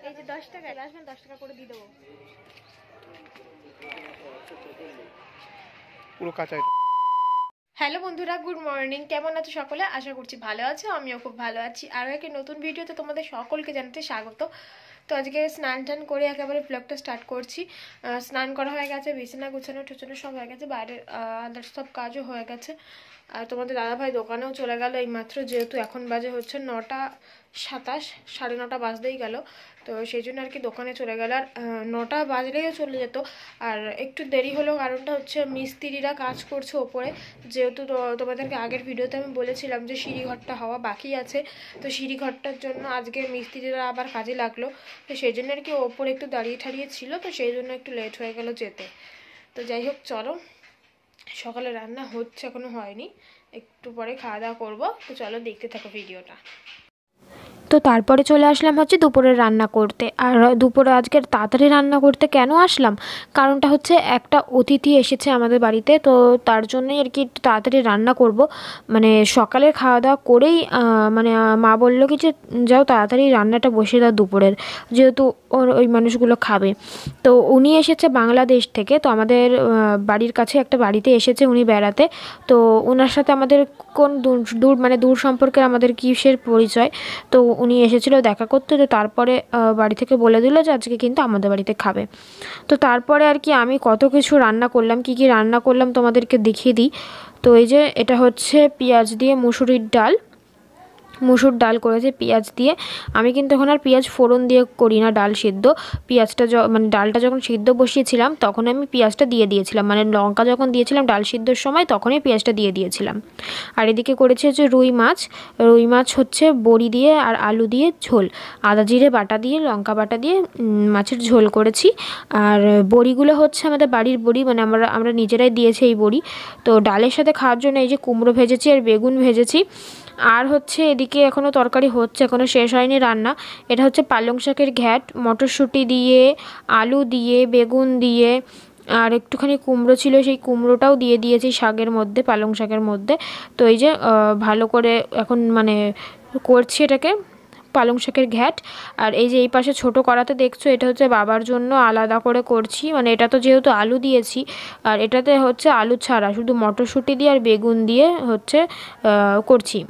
এই যে 10 টাকা আসবেন, 10 টাকা করে দিয়ে দেবো। পুরো কাঁচা। হ্যালো বন্ধুরা, গুড মর্নিং। কেমন আছো সকলে? আশা করছি ভালো আছো, আমিও খুব ভালো আছি। আরও একটা নতুন ভিডিওতে তোমাদের সকলকে জানাতে স্বাগত। তো আজকে স্নান টান করে একেবারে ব্লগটা স্টার্ট করছি। স্নান করা হয়ে গেছে, বিছানা গুছানো ঠোছানো সব হয়ে গেছে, বাইরের আদার্স সব কাজও হয়ে গেছে। আর তোমাদের দাদাভাই দোকানেও চলে গেল এইমাত্র, যেহেতু এখন বাজে হচ্ছে 9:27, 9:30 বাজতেই গেল। তো সেই জন্য আর কি দোকানে চলে গেল। আর 9টা বাজলেও চলে যেত, আর একটু দেরি হলো কারণটা হচ্ছে মিস্ত্রিরা কাজ করছে ওপরে। যেহেতু তোমাদেরকে আগের ভিডিওতে আমি বলেছিলাম যে সিঁড়িঘরটা হওয়া বাকি আছে, তো সিঁড়িঘরটার জন্য আজকে মিস্ত্রিরা আবার কাজে লাগলো। তো সেই জন্য আর কি ওপরে একটু দাঁড়িয়ে ঠাড়িয়ে ছিল, তো সেই জন্য একটু লেট হয়ে গেল যেতে। তো যাই হোক, চলো, সকালে রান্না হচ্ছে, এখনো হয়নি, একটু পরে খাওয়া দাওয়া করবো। তো চলো দেখতে থাকো ভিডিওটা। তো তারপরে চলে আসলাম হচ্ছে দুপুরে রান্না করতে। আর দুপুরে আজকের তাড়াতাড়ি রান্না করতে কেন আসলাম, কারণটা হচ্ছে একটা অতিথি এসেছে আমাদের বাড়িতে, তো তার জন্যই আর কি তাড়াতাড়ি রান্না করব। মানে সকালের খাওয়া দাওয়া করেই মানে মা বললো কি যে যাও তাড়াতাড়ি রান্নাটা বসিয়ে দাও দুপুরের, যেহেতু ওই মানুষগুলো খাবে। তো উনি এসেছে বাংলাদেশ থেকে, তো আমাদের বাড়ির কাছে একটা বাড়িতে এসেছে উনি বেড়াতে। তো ওনার সাথে আমাদের কোন দূর সম্পর্কের আমাদের কিসের পরিচয়। তো উনি এসেছিলো দেখা করতে, তো তারপরে বাড়ি থেকে বলে দিল যে আজকে কিন্তু আমাদের বাড়িতে খাবে। তো তারপরে আর কি আমি কত কিছু রান্না করলাম, কি কি রান্না করলাম তোমাদেরকে দেখিয়ে দিই। তো এই যে এটা হচ্ছে পেঁয়াজ দিয়ে মুসুর ডাল করেছে পেঁয়াজ দিয়ে। আমি কিন্তু এখন আর পেঁয়াজ ফোড়ন দিয়ে করি না ডাল সিদ্ধ। পেঁয়াজটা মানে ডালটা যখন সিদ্ধ বসিয়েছিলাম তখন আমি পেঁয়াজটা দিয়ে দিয়েছিলাম, মানে লঙ্কা যখন দিয়েছিলাম ডাল সিদ্ধর সময় তখনই পেঁয়াজটা দিয়ে দিয়েছিলাম। আর এদিকে করেছি হচ্ছে রুই মাছ হচ্ছে বড়ি দিয়ে আর আলু দিয়ে ঝোল, আদা জিরে বাটা দিয়ে লঙ্কা বাটা দিয়ে মাছের ঝোল করেছি। আর বড়িগুলো হচ্ছে আমাদের বাড়ির বড়ি, মানে আমরা নিজেরাই দিয়েছি এই বড়ি। তো ডালের সাথে খাওয়ার জন্য এই যে কুমড়ো ভেজেছি আর বেগুন ভেজেছি। আর হচ্ছে এদিকে এখনও তরকারি হচ্ছে, এখনও শেষ হয়নি রান্না। এটা হচ্ছে পালং শাকের ঘ্যাট, মটরশুঁটি দিয়ে আলু দিয়ে বেগুন দিয়ে আর একটুখানি কুমড়ো ছিল, সেই কুমড়োটাও দিয়ে দিয়েছি শাকের মধ্যে, পালং শাকের মধ্যে। তো এই যে ভালো করে এখন মানে করছি এটাকে, পালং শাকের ঘ্যাট। আর এই যে এই পাশে ছোটো কড়াতে দেখছো, এটা হচ্ছে বাবার জন্য আলাদা করে করছি, মানে এটা তো যেহেতু আলু দিয়েছি, আর এটাতে হচ্ছে আলু ছাড়া শুধু মটরশুঁটি দিয়ে আর বেগুন দিয়ে হচ্ছে করছি।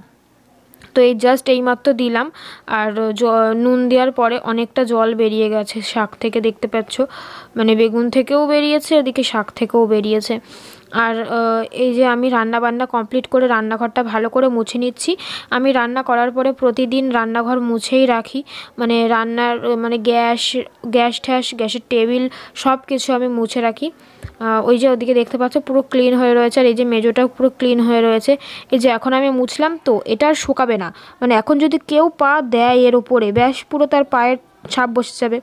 তো এই জাস্ট এইমাত্র দিলাম, আর নুন দেওয়ার পরে অনেকটা জল বেরিয়ে গেছে শাক থেকে, দেখতে পাচ্ছ, মানে বেগুন থেকেও বেরিয়েছে, এদিকে শাক থেকেও বেরিয়েছে। আর এই যে আমি রান্না বান্না কমপ্লিট করে রান্নাঘরটা ভালো করে মুছে নিচ্ছি। আমি রান্না করার পরে প্রতিদিন রান্নাঘর মুছেই রাখি, মানে রান্নার মানে গ্যাসের টেবিল সব কিছু আমি মুছে রাখি। ওই যে ওদিকে দেখতে পাচ্ছ পুরো ক্লিন হয়ে রয়েছে, আর এই যে মেজোটাও পুরো ক্লিন হয়ে রয়েছে। এই যে এখন আমি মুছলাম, তো এটা আর শুকাবে না, মানে এখন যদি কেউ পা দেয় এর উপরে ব্যাস পুরো তার পায়ের ছাপ বসে যাবে,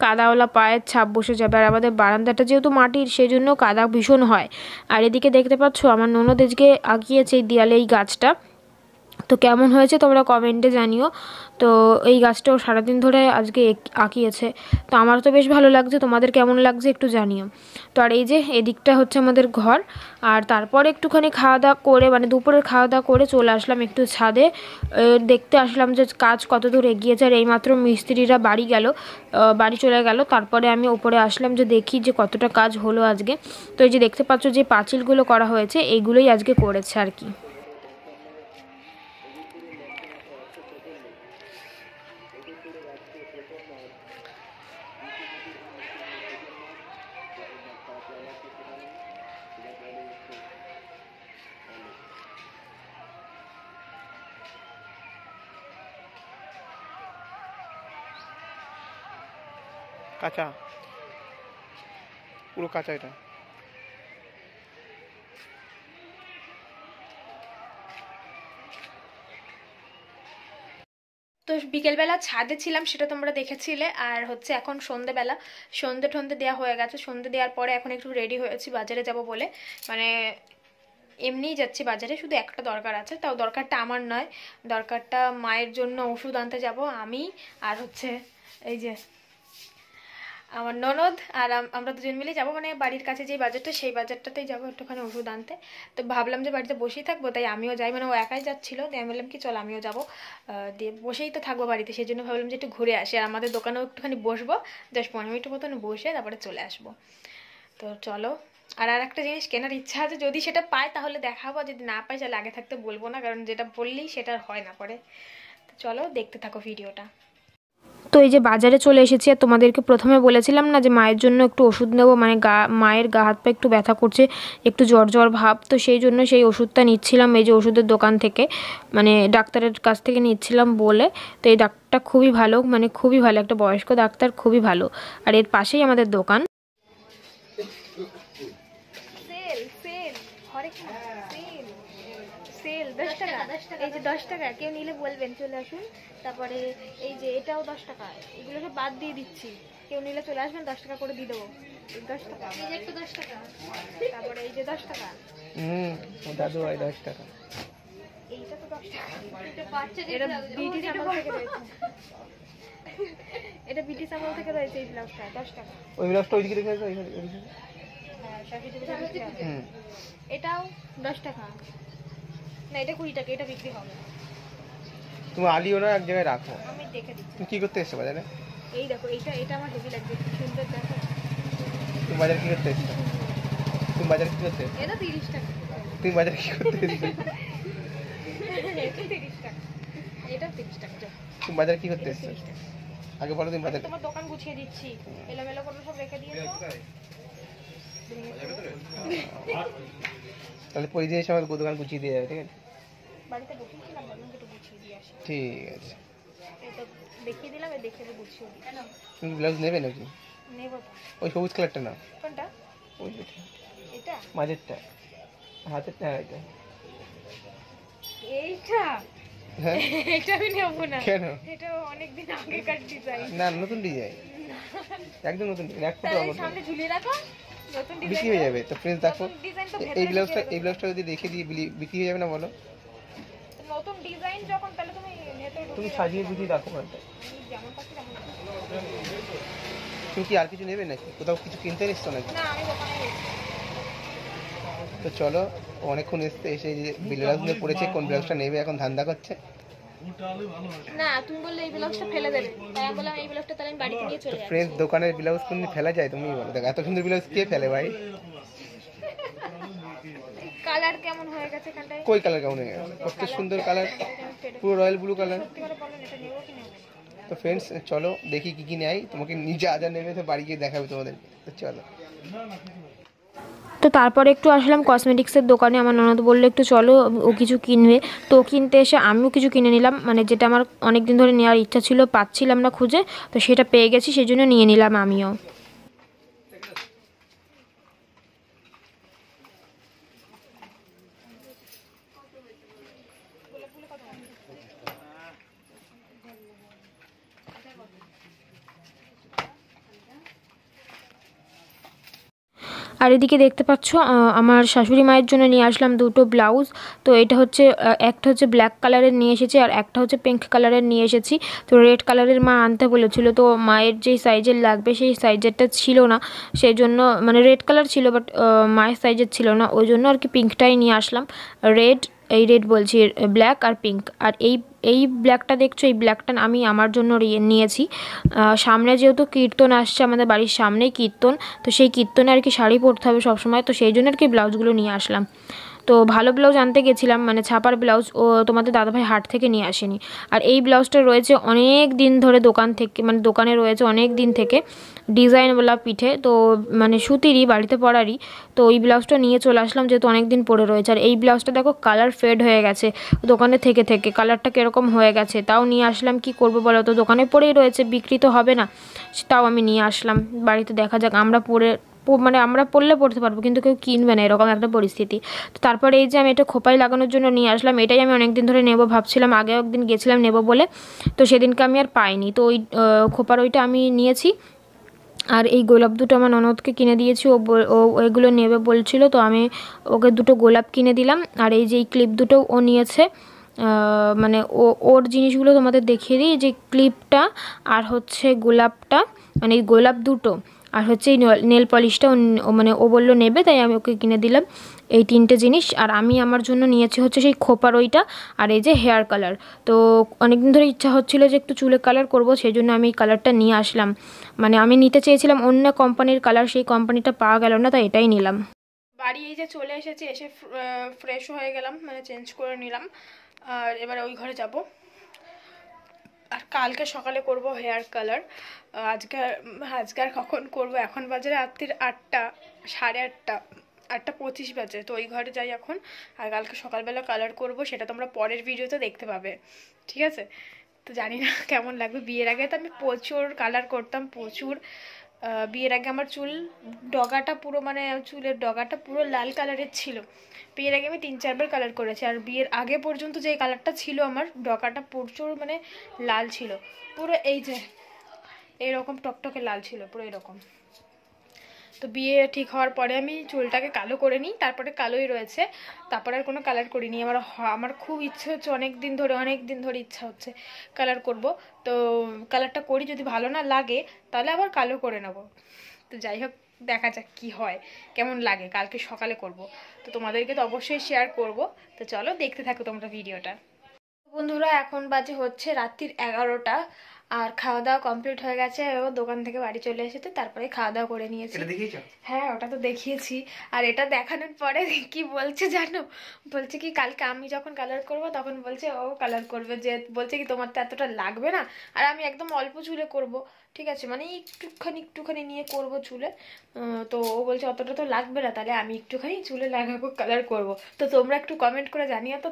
কাদাওয়ালা পায়ের ছাপ বসে যাবে। আর আমাদের বারান্দাটা যেহেতু মাটির, সেই জন্য কাদা ভীষণ হয়। আর এদিকে দেখতে পাচ্ছ আমার ননদ আজকে আঁকিয়েছে এই দেয়ালে এই গাছটা, তো কেমন হয়েছে তোমরা কমেন্টে জানিও। তো এই গাছটাও সারাদিন ধরে আজকে আঁকিয়েছে, তো আমার তো বেশ ভালো লাগছে, তোমাদের কেমন লাগছে একটু জানিও। তো আর এই যে এদিকটা হচ্ছে আমাদের ঘর। আর তারপরে একটুখানি খাওয়া দাওয়া করে, মানে দুপুরের খাওয়া দাওয়া করে চলে আসলাম একটু ছাদে, দেখতে আসলাম যে কাজ কত দূর এগিয়েছে। আর এইমাত্র মিস্ত্রিরা বাড়ি চলে গেল, তারপরে আমি ওপরে আসলাম যে দেখি যে কতটা কাজ হলো আজকে। তো এই যে দেখতে পাচ্ছ যে পাঁচিলগুলো করা হয়েছে, এইগুলোই আজকে করেছে আর কি। কাঁচা, পুরো কাঁচা এটা। তো বিকেলবেলা ছাদে ছিলাম, সেটা তোমরা দেখেছিলে। আর হচ্ছে এখন সন্ধেবেলা, সন্ধে দেওয়া হয়ে গেছে। সন্ধে দেওয়ার পরে এখন একটু রেডি হয়েছি বাজারে যাব বলে, মানে এমনিই যাচ্ছি বাজারে, শুধু একটা দরকার আছে, তাও দরকারটা আমার নয়, দরকারটা মায়ের জন্য ওষুধ আনতে যাব আমি। আর হচ্ছে এই যে আমার ননদ আর আমরা দুজন মিলে যাবো, মানে বাড়ির কাছে যেই বাজারটা সেই বাজারটাতেই যাবো একটুখানি ওষুধ আনতে। তো ভাবলাম যে বাড়িতে বসেই থাকবো, তাই আমিও যাই, মানে ও একাই যাচ্ছিলো, দিয়ে আমি বললাম কি চল আমিও যাবো, দিয়ে বসেই তো থাকবো বাড়িতে, সেই জন্য ভাবলাম যে একটু ঘুরে আসি, আর আমাদের দোকানেও একটুখানি বসবো 10-15 মিনিট মতন বসে তারপরে চলে আসবো। তো চলো। আর একটা জিনিস কেনার ইচ্ছা আছে, যদি সেটা পাই তাহলে দেখাবো, যদি না পাই তাহলে আগে থাকতে বলবো না, কারণ যেটা বললেই সেটা হয় না পরে। তো চলো দেখতে থাকো ভিডিওটা। তো এই যে বাজারে চলে এসেছি, আর তোমাদেরকে প্রথমে বলেছিলাম না যে মায়ের জন্য একটু ওষুধ নেবো, মানে মায়ের গা হাত পা একটু ব্যথা করছে, একটু জ্বর জ্বর ভাব, তো সেই জন্য সেই ওষুধটা নিচ্ছিলাম এই যে ওষুধের দোকান থেকে, মানে ডাক্তারের কাছ থেকে নিচ্ছিলাম বলে। তো এই ডাক্তারটা খুবই ভালো, মানে খুবই ভালো, একটা বয়স্ক ডাক্তার, খুবই ভালো। আর এর পাশেই আমাদের দোকান। সেল সেল হরেক সেল সেল 10 টাকা, এই যে 10 টাকা, কেউ নিলে বলবেন চলে আসুন। তারপরে এই যে এটাও 10 টাকা, এগুলোকে বাদ দিয়ে দিচ্ছি, কেউ নিলে চলে আসবেন, 10 টাকা করে দিয়ে দেবো। 10 টাকা, এই যে একটু 10 টাকা, তারপরে এই যে 10 টাকা, দাদু ভাই 10 টাকা, এইটা তো 10 টাকা, এটা বিটি সামাল থেকে রয়েছে, এটা বিটি সামাল থেকে রয়েছে, এই ব্লাউজটা 10 টাকা। ওই ব্লাউজটা ওইদিকে রেখে দাও, ওইদিকে। হ্যাঁ এটাও 10 টাকা, না এটা 20 টাকা, এটা বিক্রি হবে। তুমি আলিও না এক জায়গায় রাখো, আমি দেখে দিচ্ছি। তুমি কি করতে এসছো বাজারে? এই দেখো এটা আমার হেভি লাগছে, কি সুন্দর দেখো। তুমি বাজারে কি করতে এসছো? তুমি বাজারে কি করতে এসছো? এটা 30 টাকা, তুমি বাজারে কি করতে এসছো? এটা 30 টাকা, এটা 30 টাকা। যাও, তুমি বাজারে কি করতে এসছো 30 টাকা। আগে বলো তুমি বাজারে। তোমার দোকান গুছিয়ে দিচ্ছি, এলোমেলো করে সব রেখে দিয়েছো। তাহলে পরে দিয়ে এসে আমার দোকান গুছিয়ে দিয়ে যাবে, ঠিক আছে? বাড়িতে বসেছিলাম, ভাবলাম একটু গুছিয়ে দিয়ে আসি। ঠিক আছে। এই তো দেখিয়ে দিলাম, এই দেখে গুছিয়ে দিই। তুমি ব্লাউজ নেবে নাকি? নেবো তো। ওই সবুজ কালারটা না, কোনটা? ওই এটা মাঝেরটা, হাতেরটা, হ্যাঁ এটা। এইটা হ্যাঁ এটা আমি নেবো না। কেন? এটা অনেকদিন আগেকার ডিজাইন। না, নতুন ডিজাইন, একদম নতুন ডিজাইন, এক ফুটো তাহলে আমার সামনে ঝুলিয়ে রাখো, নতুন বিক্রি ডিজাইন হয়ে যাবে। তো ফ্রেন্ডস দেখো, ডিজাইন তো এই ভেতরে ব্লাউজটা যদি রেখে দিয়ে বিক্রি হয়ে যাবে না বলো? নতুন ডিজাইন যখন, তাহলে তুমি ভেতরে তুমি ঢুকিয়ে সাজিয়ে গুছিয়ে রাখো ঘরটা। আমি যেমন পাচ্ছি তেমন রাখো। তুমি কি আর কিছু নেবে নাকি? কোথাও কিছু কিনতে এসছো নাকি? না আমি দোকানে গেছি। তো চলো, ও অনেকক্ষণ এসে এই যে ব্লাউজগুলো পড়েছে, কোন ব্লাউজটা নেবে এখন ধান্দা করছে। না তুমি বললে এই ব্লাউজটা ফেলে দেবে, তাই আমি বললাম এই ব্লাউজটা তাহলে আমি বাড়িতে নিয়ে চলে যাচ্ছি। ফ্রেন্ডস দোকানের ব্লাউজ কোন ফেলা যায়? তুমি বলো, দেখো এত সুন্দর ব্লাউজ কে ফেলে ভাই? কালার কেমন হয়ে গেছে এখানটায়? কই কালার কেমন হয়ে গেছে? কত সুন্দর কালার, পুরো রয়্যাল ব্লু কালার। সত্যি করে বলেন এটা নেবো কি নেবো না? তো ফ্রেন্ডস চলো দেখি কি কি নেয়, তোমাকে নিজে যা নেবে তো বাড়ি গিয়ে দেখাবে তোমাদের। তো চলো। তো তারপরে একটু আসলাম কসমেটিক্সের দোকানে, আমার ননদ বললো একটু চলো, ও কিছু কিনবে। তো কিনতে এসে আমিও কিছু কিনে নিলাম, মানে যেটা আমার অনেক দিন ধরে নেওয়ার ইচ্ছা ছিল, পাচ্ছিলাম না খুঁজে, তো সেটা পেয়ে গেছি, সেই জন্য নিয়ে নিলাম আমিও। আর এদিকে দেখতে পাচ্ছ আমার শাশুড়ি মায়ের জন্য নিয়ে আসলাম দুটো ব্লাউজ। তো এটা হচ্ছে একটা হচ্ছে ব্ল্যাক কালারের নিয়ে এসেছি, আর একটা হচ্ছে পিঙ্ক কালারের নিয়ে এসেছি। তো রেড কালারের মা আনতে বলেছিল, তো মায়ের যেই সাইজের লাগবে সেই সাইজেরটা ছিল না, সেই জন্য মানে রেড কালার ছিল বাট মায়ের সাইজের ছিল না, ওই জন্য আর কি পিঙ্কটাই নিয়ে আসলাম। রেড বলছি, ব্ল্যাক আর পিঙ্ক। আর এই ব্ল্যাকটা দেখছো, এই ব্ল্যাকটা আমি আমার জন্য নিয়েছি। সামনে যেহেতু কীর্তন আসছে, আমাদের বাড়ির সামনেই কীর্তন, তো সেই কীর্তনে আর কি শাড়ি পরতে হবে সবসময়, তো সেই জন্য আর কি ব্লাউজগুলো নিয়ে আসলাম। তো ভালো ব্লাউজ আনতে গেছিলাম, মানে ছাপার ব্লাউজ, ও তোমাদের দাদাভাই হাট থেকে নিয়ে আসেনি। আর এই ব্লাউজটা রয়েছে অনেক দিন ধরে দোকান থেকে, মানে দোকানে রয়েছে অনেক দিন থেকে, ডিজাইনওয়ালা পিঠে, তো মানে সুতিরই, বাড়িতে পরারই। তো ওই ব্লাউজটা নিয়ে চলে আসলাম, যেহেতু অনেক দিন পরে রয়েছে। আর এই ব্লাউজটা দেখো কালার ফেড হয়ে গেছে দোকানে থেকে কালারটা কীরকম হয়ে গেছে, তাও নিয়ে আসলাম। কি করবো বলো, তো দোকানে পরেই রয়েছে, বিক্রি তো হবে না, তাও আমি নিয়ে আসলাম বাড়িতে। দেখা যাক, আমরা পরলে পরতে পারবো, কিন্তু কেউ কিনবে না, এরকম একটা পরিস্থিতি। তো তারপরে এই যে আমি এটা খোপায় লাগানোর জন্য নিয়ে আসলাম, এটাই আমি অনেকদিন ধরে নেবো ভাবছিলাম, আগেও একদিন গেছিলাম নেবো বলে, তো সেদিনকে আমি আর পাইনি, তো ওই খোপার ওইটা আমি নিয়েছি। আর এই গোলাপ দুটো আমার ননদকে কিনে দিয়েছি, ও এগুলো নেবে বলছিল, তো আমি ওকে দুটো গোলাপ কিনে দিলাম। আর এই যে এই ক্লিপ দুটো ও নিয়েছে, মানে ওর জিনিসগুলো তোমাদের দেখিয়ে দিই, যে ক্লিপটা আর হচ্ছে গোলাপটা, মানে এই গোলাপ দুটো, আর হচ্ছে এই নেল পলিশটা মানে ও বললো নেবে, তাই আমি ওকে কিনে দিলাম এই 3টে জিনিস। আর আমি আমার জন্য নিয়েছি হচ্ছে সেই খোপার ওইটা, আর এই যে হেয়ার কালার। তো অনেকদিন ধরে ইচ্ছা হচ্ছিলো যে একটু চুলে কালার করব, সেই জন্য আমি এই কালারটা নিয়ে আসলাম। মানে আমি নিতে চেয়েছিলাম অন্য কোম্পানির কালার, সেই কোম্পানিটা পাওয়া গেল না, তাই এটাই নিলাম। বাড়ি এই যে চলে এসেছি, এসে ফ্রেশ হয়ে গেলাম, মানে চেঞ্জ করে নিলাম। আর এবারে ওই ঘরে যাব, আর কালকে সকালে করব হেয়ার কালার। আজকে আজকে আর কখন করব, এখন বাজে রাত্রির 8টা, 8:30, 8:25 বাজে। তো ওই ঘরে যাই এখন, আর কালকে সকালবেলা কালার করব, সেটা তোমরা পরের ভিডিওতে দেখতে পাবে, ঠিক আছে? তো জানি না কেমন লাগবে। বিয়ের আগে তো আমি প্রচুর কালার করতাম, প্রচুর। বিয়ের আগে আমার চুল ডগাটা পুরো, মানে চুলের ডগাটা পুরো লাল কালারের ছিল। বিয়ের আগে আমি 3-4 বার কালার করেছি, আর বিয়ের আগে পর্যন্ত যে কালারটা ছিল আমার ডগাটা প্রচুর মানে লাল ছিল পুরো, এই যে এইরকম টকটকে লাল ছিল পুরো এরকম। তো বিয়ে ঠিক হওয়ার পরে আমি চুলটাকে কালো করে নিই, তারপরে কালোই রয়েছে, তারপরে আর কোনো কালার করিনি। আমার খুব ইচ্ছে হচ্ছে, অনেক দিন ধরে ইচ্ছা হচ্ছে কালার করব। তো কালারটা করি, যদি ভালো না লাগে তাহলে আবার কালো করে নেব। তো যাই হোক, দেখা যাক কি হয়, কেমন লাগে। কালকে সকালে করব, তো তোমাদেরকে তো অবশ্যই শেয়ার করব। তো চলো দেখতে থাকো তোমরা ভিডিওটা। বন্ধুরা, এখন বাজে হচ্ছে রাত্রির 11টা, আর খাওয়া দাওয়া কমপ্লিট হয়ে গেছে। এবার দোকান থেকে বাড়ি চলে এসেছে, তারপরে খাওয়া দাওয়া করে নিয়েছি। হ্যাঁ, ওটা তো দেখিয়েছি। আর এটা দেখানোর পরে কি বলছে জানো? বলছে কি কালকে আমি যখন কালার করব তখন বলছে ও কালার করবে, যে বলছে কি তোমার তো এতটা লাগবে না, আর আমি একদম অল্প চুলে করব, ঠিক আছে, মানে একটুখানি নিয়ে করব চুলে। তো ও বলছে অতটা তো লাগবে না, তাহলে আমি একটুখানি চুলে লাগাবো, কালার করব। তো তোমরা একটু কমেন্ট করে জানিও তো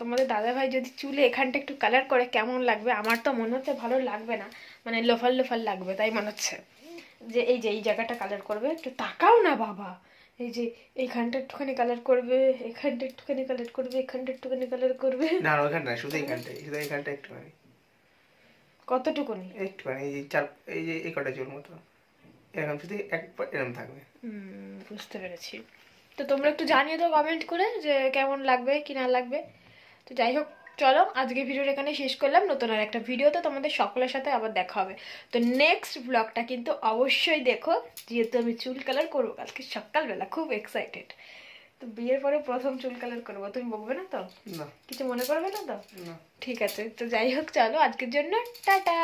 তোমাদের দাদাভাই যদি চুলে এখানটা একটু কালার করে কেমন লাগবে। আমার তো মনে হচ্ছে ভালো লাগবে না, মানে লোফার লোফার লাগবে, তাই মনে হচ্ছে। যে এই জায়গাটা কালার করবে, একটু তাকাও না বাবা, এই যে এইখানটা একটুখানি কালার করবে, এখানটা একটুখানি কালার করবে, এখানটা একটুখানি কালার করবে। না ওখানে না, শুধু এইখানটা একটুখানি। কতটুকুনি? একটুখানি এই যে এই কটা চুল মতো এরকম, শুধু এরকম থাকবে। বুঝতে পেরেছি। তো তোমরা একটু জানিয়ে দাও কমেন্ট করে যে কেমন লাগবে কি না লাগবে। তো যাই হোক, চলো আজকে ভিডিওটা এখানে শেষ করলাম। নতুন আর একটা ভিডিওতে তোমাদের সকলের সাথে আবার দেখা হবে। তো নেক্সট ব্লগটা কিন্তু অবশ্যই দেখো, যেহেতু আমি চুল কালার করবো কালকে সকালবেলা, খুব এক্সাইটেড। তো বিয়ের পরে প্রথম চুল কালার করবো, তুমি বকবে না তো? না, কিছু মনে করবে না তো? না। ঠিক আছে, তো যাই হোক, চলো আজকের জন্য টাটা।